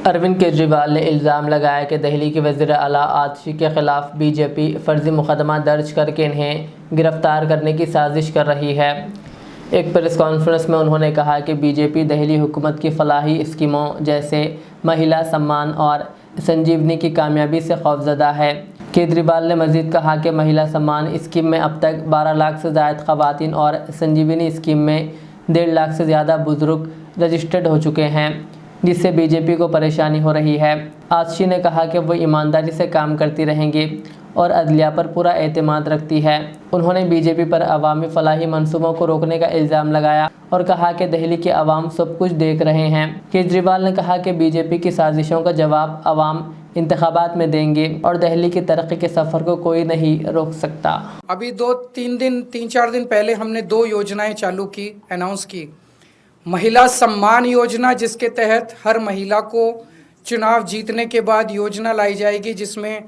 अरविंद केजरीवाल ने इल्ज़ाम लगाया कि दिल्ली के वज़ीर आला आतिशी के ख़िलाफ़ बीजेपी फ़र्ज़ी मुकदमा दर्ज करके इन्हें गिरफ़्तार करने की साजिश कर रही है। एक प्रेस कॉन्फ्रेंस में उन्होंने कहा कि बीजेपी दिल्ली हुकूमत की फलाही स्कीमों जैसे महिला सम्मान और संजीवनी की कामयाबी से खौफज़दा है। केजरीवाल ने मज़ीद कहा कि महिला सम्मान स्कीम में अब तक 12 लाख से ज़ायद ख़वातीन और संजीवनी स्कीम में 1.5 लाख से ज़्यादा बुज़ुर्ग रजिस्टर्ड हो चुके हैं, जिससे बीजेपी को परेशानी हो रही है। आतिशी ने कहा कि वो ईमानदारी से काम करती रहेंगी और अदलिया पर पूरा एतमाद रखती है। उन्होंने बीजेपी पर अवामी फलाही मंसूबों को रोकने का इल्ज़ाम लगाया और कहा कि दिल्ली के अवाम सब कुछ देख रहे हैं। केजरीवाल ने कहा कि बीजेपी की साजिशों का जवाब अवाम इंतखाबात में देंगे और दिल्ली की तरक्की के सफ़र को कोई नहीं रोक सकता। अभी 3-4 दिन पहले हमने 2 योजनाएं चालू की, अनाउंस की। महिला सम्मान योजना, जिसके तहत हर महिला को चुनाव जीतने के बाद योजना लाई जाएगी, जिसमें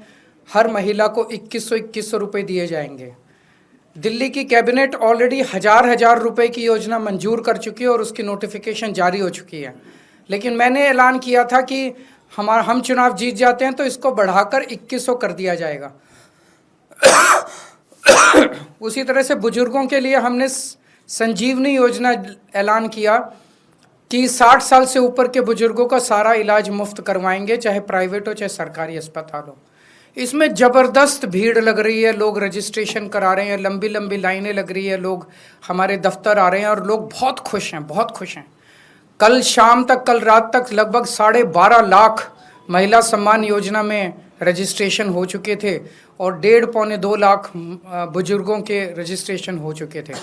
हर महिला को 2100 रुपये दिए जाएंगे। दिल्ली की कैबिनेट ऑलरेडी हज़ार रुपए की योजना मंजूर कर चुकी है और उसकी नोटिफिकेशन जारी हो चुकी है। लेकिन मैंने ऐलान किया था कि हम चुनाव जीत जाते हैं तो इसको बढ़ाकर 2100 कर दिया जाएगा। उसी तरह से बुजुर्गों के लिए हमने संजीवनी योजना ऐलान किया कि 60 साल से ऊपर के बुजुर्गों का सारा इलाज मुफ्त करवाएंगे, चाहे प्राइवेट हो चाहे सरकारी अस्पताल हो। इसमें ज़बरदस्त भीड़ लग रही है, लोग रजिस्ट्रेशन करा रहे हैं, लंबी लंबी लाइनें लग रही है, लोग हमारे दफ्तर आ रहे हैं और लोग बहुत खुश हैं। कल शाम तक, कल रात तक लगभग 12.5 लाख महिला सम्मान योजना में रजिस्ट्रेशन हो चुके थे और 1.5-2 लाख बुजुर्गों के रजिस्ट्रेशन हो चुके थे।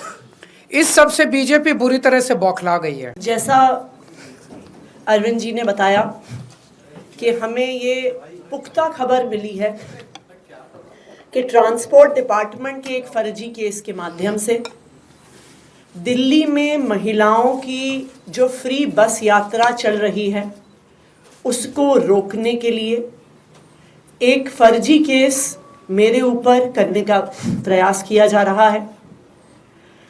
इस सब से बीजेपी बुरी तरह से बौखला गई है। जैसा अरविंद जी ने बताया कि हमें ये पुख्ता खबर मिली है कि ट्रांसपोर्ट डिपार्टमेंट के एक फर्जी केस के माध्यम से दिल्ली में महिलाओं की जो फ्री बस यात्रा चल रही है उसको रोकने के लिए एक फर्जी केस मेरे ऊपर करने का प्रयास किया जा रहा है।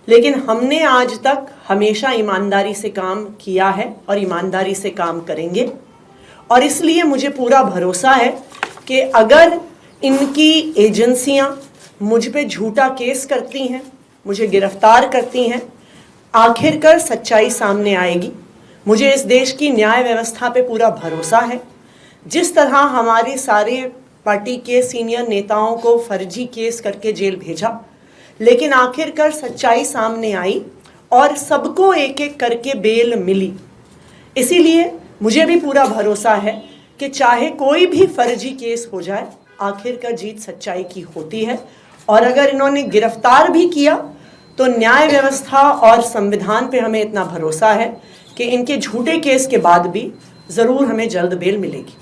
लेकिन हमने आज तक हमेशा ईमानदारी से काम किया है और ईमानदारी से काम करेंगे और इसलिए मुझे पूरा भरोसा है कि अगर इनकी एजेंसियां मुझ पे झूठा केस करती हैं, मुझे गिरफ्तार करती हैं, आखिरकार सच्चाई सामने आएगी। मुझे इस देश की न्याय व्यवस्था पे पूरा भरोसा है। जिस तरह हमारी सारे पार्टी के सीनियर नेताओं को फर्जी केस करके जेल भेजा, लेकिन आखिरकार सच्चाई सामने आई और सबको एक एक करके बेल मिली। इसीलिए मुझे भी पूरा भरोसा है कि चाहे कोई भी फर्जी केस हो जाए, आखिरकार जीत सच्चाई की होती है। और अगर इन्होंने गिरफ्तार भी किया तो न्याय व्यवस्था और संविधान पे हमें इतना भरोसा है कि इनके झूठे केस के बाद भी ज़रूर हमें जल्द बेल मिलेगी।